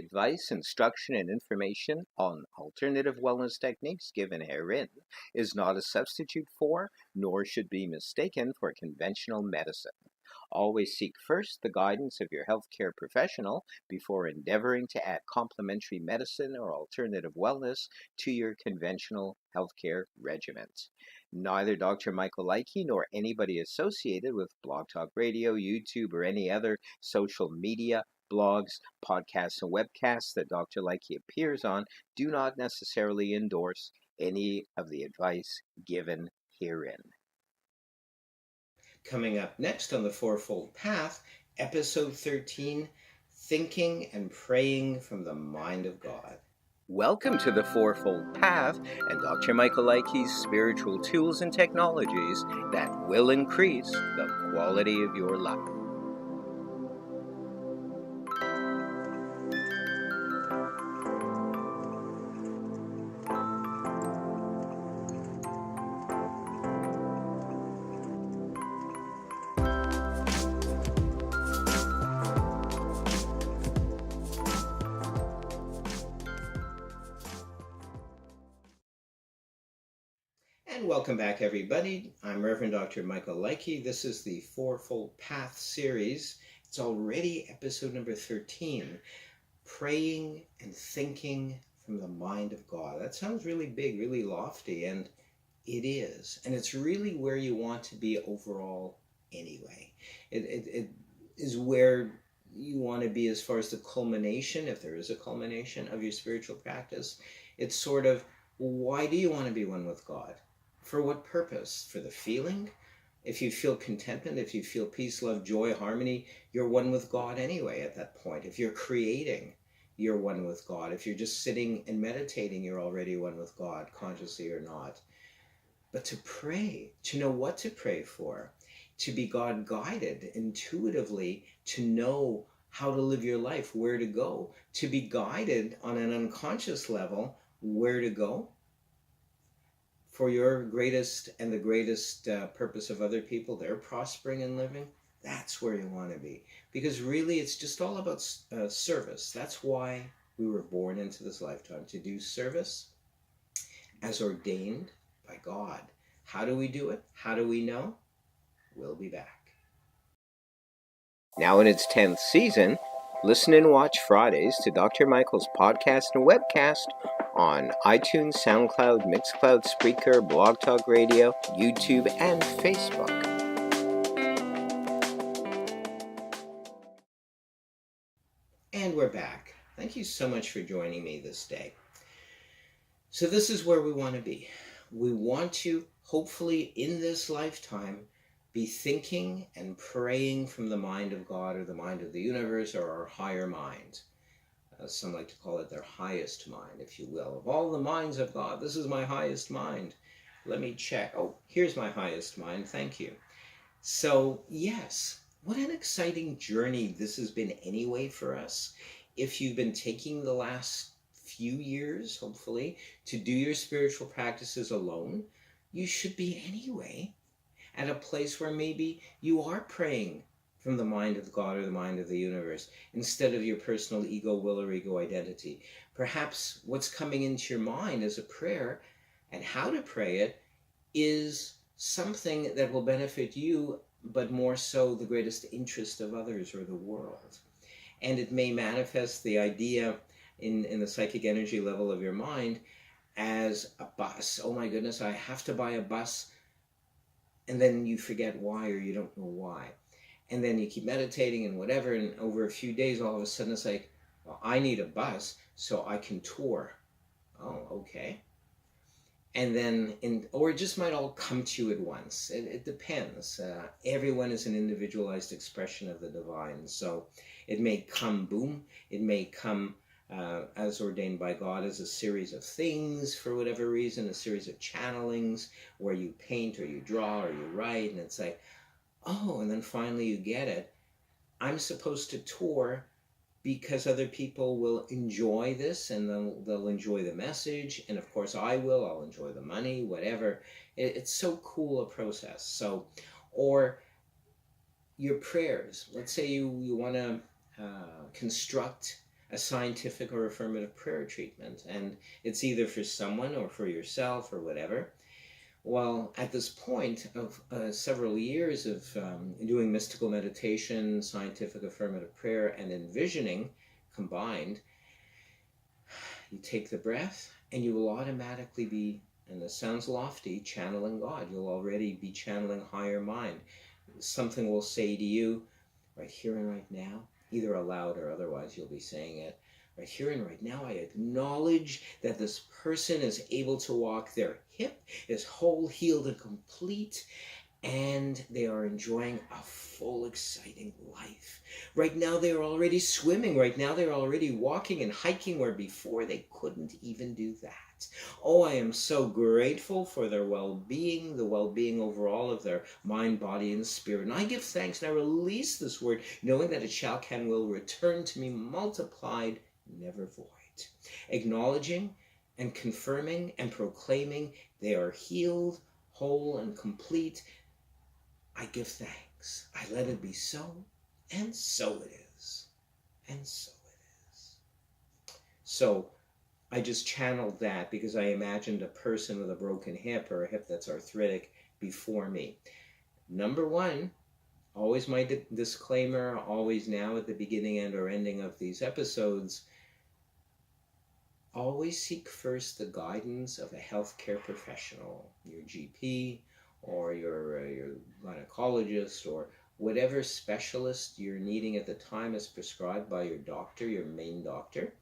advice, instruction, and information on alternative wellness techniques given herein is not a substitute for, nor should be mistaken for conventional medicine. Always seek first the guidance of your healthcare professional before endeavoring to add complementary medicine or alternative wellness to your conventional healthcare regimen. Neither Dr. Michael Leike nor anybody associated with Blog Talk Radio, YouTube, or any other social media, blogs, podcasts, and webcasts that Dr. Leike appears on do not necessarily endorse any of the advice given herein. Coming up next on the Fourfold Path, episode 13, Thinking and Praying from the Mind of God. Welcome to the Fourfold Path and Dr. Michael Leike's spiritual tools and technologies that will increase the quality of your life. And welcome back, everybody. I'm Reverend Dr. Michael Leike. This is the Fourfold Path series. It's already episode number 13, Praying and Thinking from the Mind of God. That sounds really big, really lofty, and it is. And it's really where you want to be overall anyway. It is where you want to be as far as the culmination, if there is a culmination of your spiritual practice. It's sort of, why do you want to be one with God? For what purpose? For the feeling? If you feel contentment, if you feel peace, love, joy, harmony, you're one with God anyway at that point. If you're creating, you're one with God. If you're just sitting and meditating, you're already one with God, consciously or not. But to pray, to know what to pray for, to be God guided intuitively, to know how to live your life, where to go, to be guided on an unconscious level, where to go, for your greatest and the greatest purpose of other people, they're prospering and living, that's where you want to be. Because really, it's just all about service. That's why we were born into this lifetime, to do service as ordained by God. How do we do it? How do we know? We'll be back. Now in its 10th season, listen and watch Fridays to Dr. Michael's podcast and webcast on iTunes, SoundCloud, Mixcloud, Spreaker, Blog Talk Radio, YouTube, and Facebook. And we're back. Thank you so much for joining me this day. So this is where we want to be. We want to, hopefully in this lifetime, be thinking and praying from the mind of God or the mind of the universe or our higher mind. Some like to call it their highest mind, if you will. Of all the minds of God, this is my highest mind. Let me check. Oh, here's my highest mind. Thank you. So, yes, what an exciting journey this has been anyway for us. If you've been taking the last few years, hopefully, to do your spiritual practices alone, you should be anyway at a place where maybe you are praying from the mind of God or the mind of the universe, instead of your personal ego, will, or ego identity. Perhaps what's coming into your mind as a prayer and how to pray it is something that will benefit you, but more so the greatest interest of others or the world. And it may manifest the idea in the psychic energy level of your mind as a bus. Oh my goodness, I have to buy a bus. And then you forget why, or you don't know why. And then you keep meditating and whatever, and over a few days, all of a sudden it's like, well, I need a bus so I can tour. Oh, okay. And then, or it just might all come to you at once. It depends. Everyone is an individualized expression of the divine. So it may come, boom. It may come as ordained by God as a series of things for whatever reason, a series of channelings where you paint or you draw or you write. And it's like, oh, and then finally you get it. I'm supposed to tour because other people will enjoy this and they'll enjoy the message. And of course I will, I'll enjoy the money, whatever. It's so cool a process. So, or your prayers. Let's say you want to construct a scientific or affirmative prayer treatment, and it's either for someone or for yourself or whatever. Well, at this point of several years of doing mystical meditation, scientific affirmative prayer, and envisioning combined, you take the breath and you will automatically be, and this sounds lofty, channeling God. You'll already be channeling higher mind. Something will say to you right here and right now, either aloud or otherwise you'll be saying it. Right here and right now, I acknowledge that this person is able to walk. Their hip is whole, healed, and complete, and they are enjoying a full, exciting life. Right now, they are already swimming. Right now, they're already walking and hiking where before they couldn't even do that. Oh, I am so grateful for their well-being, the well-being overall of their mind, body, and spirit. And I give thanks and I release this word, knowing that it shall, can, will return to me multiplied, never void. Acknowledging and confirming and proclaiming they are healed, whole, and complete. I give thanks. I let it be so, and so it is. And so it is. So I just channeled that because I imagined a person with a broken hip or a hip that's arthritic before me. Number one, always my disclaimer, always now at the beginning and or ending of these episodes, always seek first the guidance of a healthcare professional, your GP or your gynecologist or whatever specialist you're needing at the time as prescribed by your doctor, your main doctor,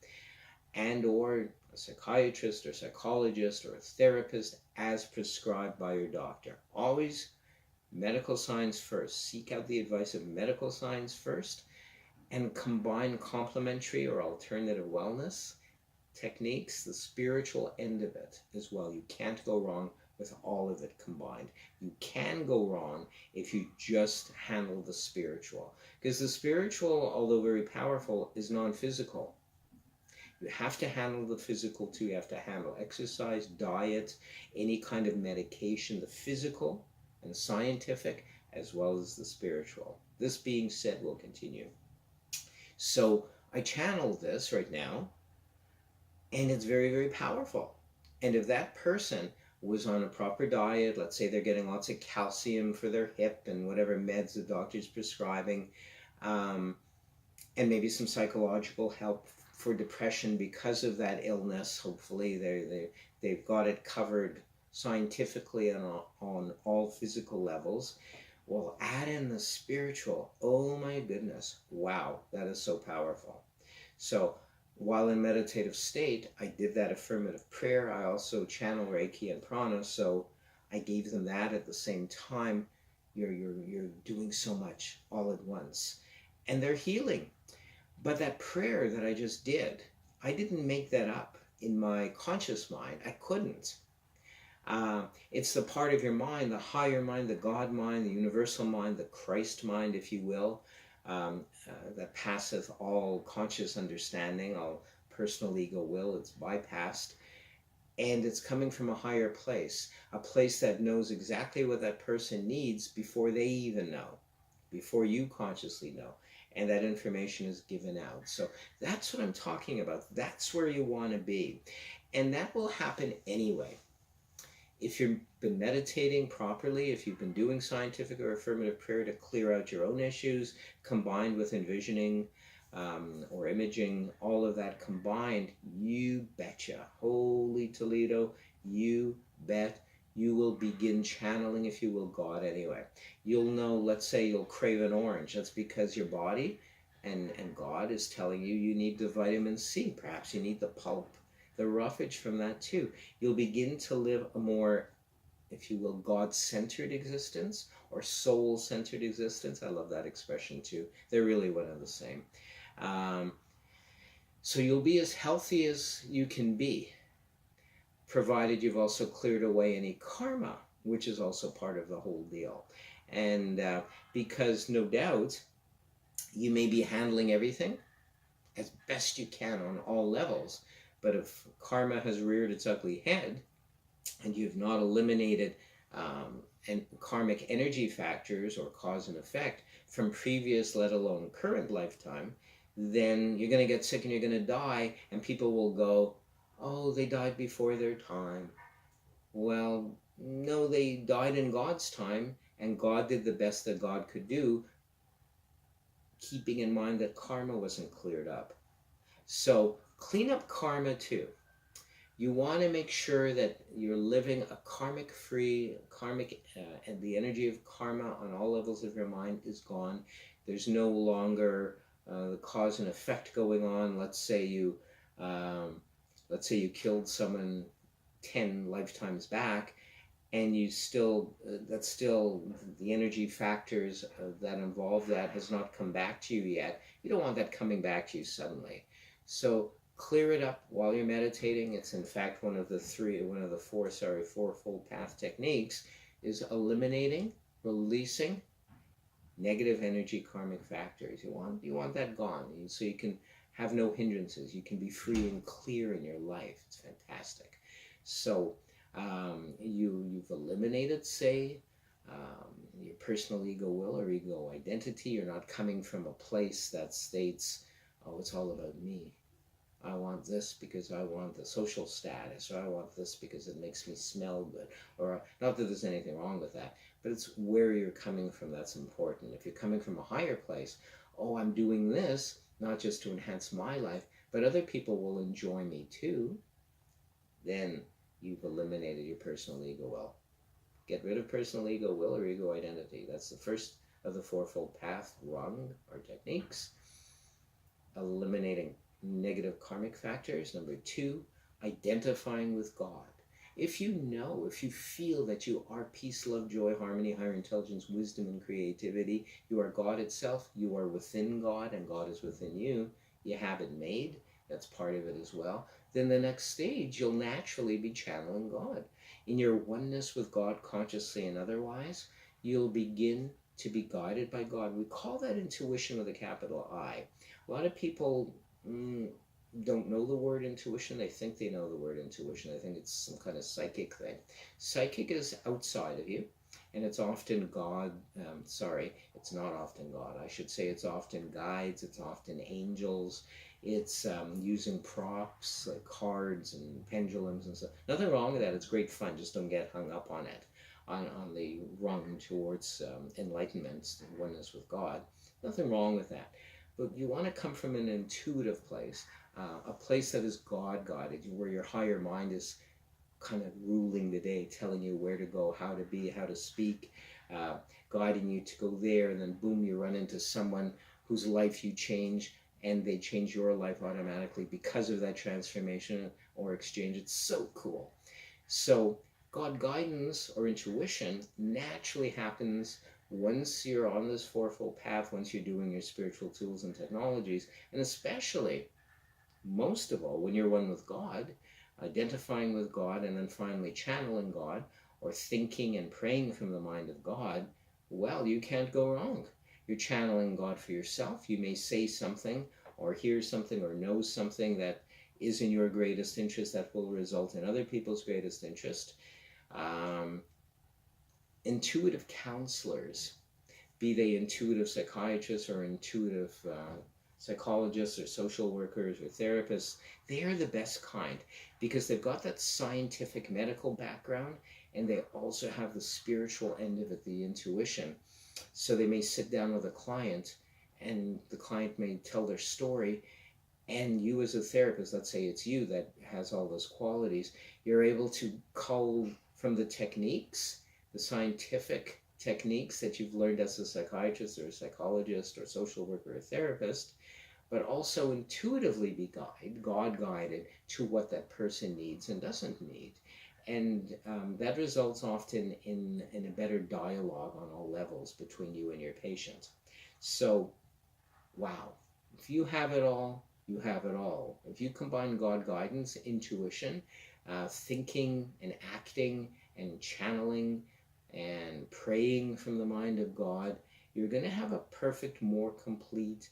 and or a psychiatrist or psychologist or a therapist as prescribed by your doctor. Always medical science first. Seek out the advice of medical science first and combine complementary or alternative wellness techniques, the spiritual end of it as well. You can't go wrong with all of it combined. You can go wrong if you just handle the spiritual. Because the spiritual, although very powerful, is non-physical. You have to handle the physical too. You have to handle exercise, diet, any kind of medication, the physical and scientific, as well as the spiritual. This being said, we'll continue. So I channel this right now, and it's very, very powerful. And if that person was on a proper diet, let's say they're getting lots of calcium for their hip and whatever meds the doctor's prescribing, and maybe some psychological help for depression because of that illness, hopefully they've got it covered scientifically on all physical levels. Well, add in the spiritual. Oh my goodness. Wow, that is so powerful. So while in meditative state, I did that affirmative prayer. I also channel Reiki and prana, so I gave them that at the same time. You're doing so much all at once. And they're healing. But that prayer that I just did, I didn't make that up in my conscious mind. I couldn't. It's the part of your mind, the higher mind, the God mind, the universal mind, the Christ mind, if you will, that passeth all conscious understanding, all personal ego will. It's bypassed. And it's coming from a higher place, a place that knows exactly what that person needs before they even know, before you consciously know. And that information is given out. So that's what I'm talking about. That's where you want to be. And that will happen anyway. If you've been meditating properly, if you've been doing scientific or affirmative prayer to clear out your own issues, combined with envisioning or imaging, all of that combined, you betcha, holy Toledo, you bet you will begin channeling, if you will, God anyway. You'll know, let's say you'll crave an orange. That's because your body and God is telling you you need the vitamin C. Perhaps you need the pulp, the roughage from that too. You'll begin to live a more, if you will, God-centered existence or soul-centered existence. I love that expression too. They're really one and the same. So you'll be as healthy as you can be, provided you've also cleared away any karma, which is also part of the whole deal. And because no doubt you may be handling everything as best you can on all levels, but if karma has reared its ugly head and you've not eliminated and karmic energy factors or cause and effect from previous, let alone current lifetime, then you're going to get sick and you're going to die, and people will go, oh, they died before their time. Well, no, they died in God's time, and God did the best that God could do, keeping in mind that karma wasn't cleared up. So clean up karma too. You want to make sure that you're living a karmic free, and the energy of karma on all levels of your mind is gone. There's no longer the cause and effect going on. Let's say you killed someone 10 lifetimes back, and you still that's still the energy factors that involve that has not come back to you yet. You don't want that coming back to you suddenly. So clear it up while you're meditating. It's in fact one of the fourfold path techniques is eliminating, releasing negative energy karmic factors. You want that gone, so you can have no hindrances. You can be free and clear in your life. It's fantastic. So you've eliminated, say, your personal ego will or ego identity. You're not coming from a place that states, oh, it's all about me. I want this because I want the social status, or I want this because it makes me smell good, or not that there's anything wrong with that, but it's where you're coming from that's important. If you're coming from a higher place, oh, I'm doing this not just to enhance my life, but other people will enjoy me too, then you've eliminated your personal ego will. Get rid of personal ego will or ego identity. That's the first of the fourfold path rung or techniques. Eliminating negative karmic factors. Number 2, identifying with God. If you feel that you are peace, love, joy, harmony, higher intelligence, wisdom, and creativity, you are God itself, you are within God, and God is within you, you have it made, that's part of it as well, then the next stage, you'll naturally be channeling God. In your oneness with God, consciously and otherwise, you'll begin to be guided by God. We call that intuition with a capital I. A lot of people don't know the word intuition. They think they know the word intuition. They think it's some kind of psychic thing. Psychic is outside of you, and it's often God. It's not often God. I should say it's often guides. It's often angels. It's using props like cards and pendulums and stuff. Nothing wrong with that. It's great fun. Just don't get hung up on it, on the rung towards enlightenment, oneness with God. Nothing wrong with that. But you want to come from an intuitive place, a place that is God-guided, where your higher mind is kind of ruling the day, telling you where to go, how to be, how to speak, guiding you to go there, and then boom, you run into someone whose life you change, and they change your life automatically because of that transformation or exchange. It's so cool. So God guidance or intuition naturally happens once you're on this fourfold path, once you're doing your spiritual tools and technologies, and especially, most of all, when you're one with God, identifying with God, and then finally channeling God, or thinking and praying from the mind of God, well, you can't go wrong. You're channeling God for yourself. You may say something, or hear something, or know something that is in your greatest interest that will result in other people's greatest interest. Intuitive counselors, be they intuitive psychiatrists or intuitive psychologists or social workers or therapists, they are the best kind because they've got that scientific medical background, and they also have the spiritual end of it, the intuition. So they may sit down with a client, and the client may tell their story, and you as a therapist, let's say it's you that has all those qualities, you're able to cull from the techniques, the scientific techniques that you've learned as a psychiatrist or a psychologist or social worker or therapist, but also intuitively be God-guided to what that person needs and doesn't need. And that results often in a better dialogue on all levels between you and your patient. So, wow, if you have it all, you have it all. If you combine God guidance, intuition, thinking and acting and channeling and praying from the mind of God, you're going to have a perfect, more complete,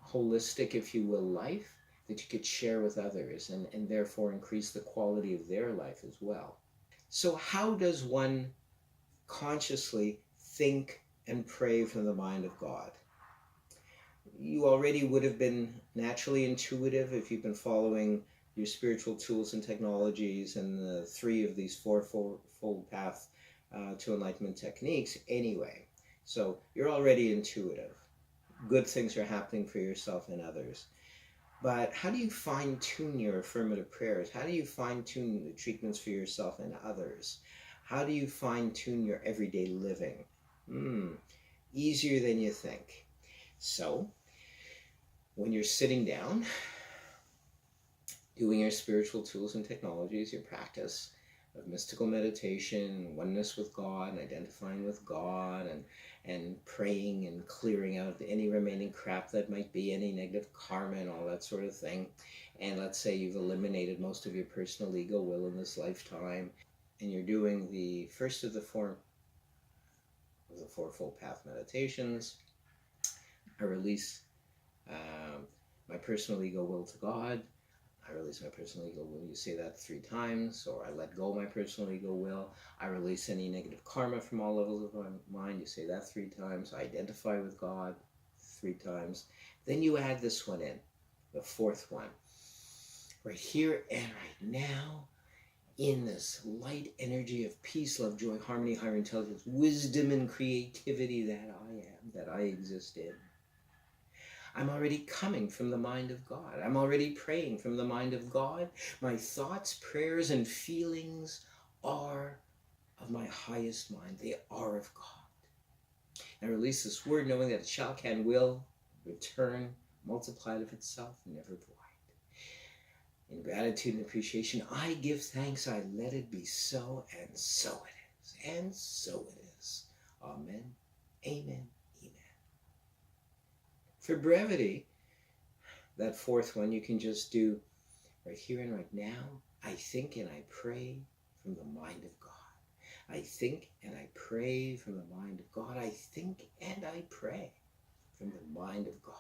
holistic, if you will, life that you could share with others, and therefore increase the quality of their life as well. So how does one consciously think and pray from the mind of God? you already would have been naturally intuitive if you've been following your spiritual tools and technologies and the three of these fourfold path to enlightenment techniques anyway. So you're already intuitive. Good things are happening for yourself and others. But how do you fine tune your affirmative prayers? How do you fine tune the treatments for yourself and others? How do you fine tune your everyday living? Easier than you think. So, when you're sitting down, doing your spiritual tools and technologies, your practice of mystical meditation, oneness with God, and identifying with God, and praying and clearing out any remaining crap that might be, any negative karma and all that sort of thing. And let's say you've eliminated most of your personal ego will in this lifetime, and you're doing the first of the fourfold path meditations. I release my personal ego will to God. I release my personal ego will. You say that 3 times. Or I let go of my personal ego will. I release any negative karma from all levels of my mind. You say that 3 times. I identify with God 3 times. Then you add this one in, the 4th one. Right here and right now, in this light energy of peace, love, joy, harmony, higher intelligence, wisdom, and creativity that I am, that I exist in. I'm already coming from the mind of God. I'm already praying from the mind of God. My thoughts, prayers, and feelings are of my highest mind. They are of God. And I release this word knowing that it shall, can, will return, multiplied of itself, never void. In gratitude and appreciation, I give thanks. I let it be so, and so it is. And so it is. Amen. Amen. For brevity, that 4th one you can just do right here and right now. I think and I pray from the mind of God. I think and I pray from the mind of God. I think and I pray from the mind of God.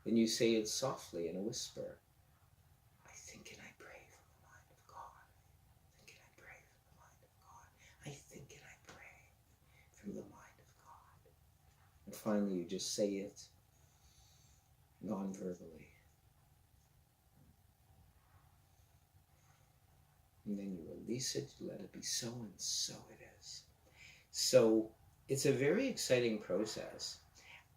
Then you say it softly in a whisper. I think and I pray from the mind of God. I think and I pray from the mind of God. I think and I pray from the mind of God. And finally, you just say it non-verbally. And then you release it, you let it be so, and so it is. So it's a very exciting process,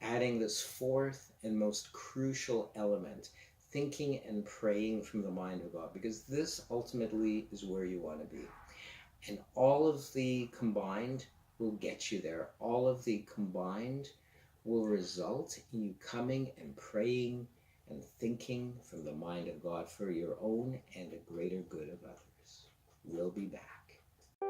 adding this 4th and most crucial element, thinking and praying from the mind of God, because this ultimately is where you want to be. And all of the combined will get you there. All of the combined will result in you coming and praying and thinking from the mind of God for your own and a greater good of others. We'll be back.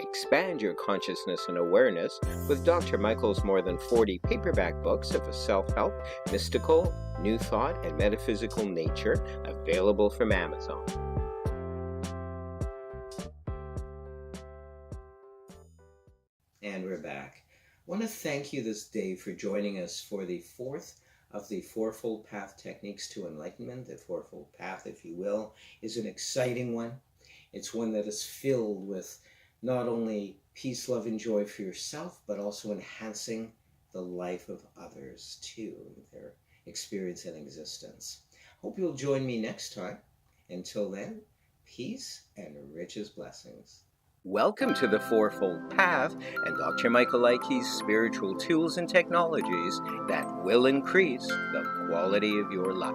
Expand your consciousness and awareness with Dr. Michael's more than 40 paperback books of a self-help, mystical, new thought, and metaphysical nature, available from Amazon. And we're back. I want to thank you this day for joining us for the 4th of the Fourfold Path Techniques to Enlightenment. The Fourfold Path, if you will, is an exciting one. It's one that is filled with not only peace, love, and joy for yourself, but also enhancing the life of others too, their experience and existence. Hope you'll join me next time. Until then, peace and richest blessings. Welcome to the Fourfold Path and Dr. Michael Ikey's spiritual tools and technologies that will increase the quality of your life.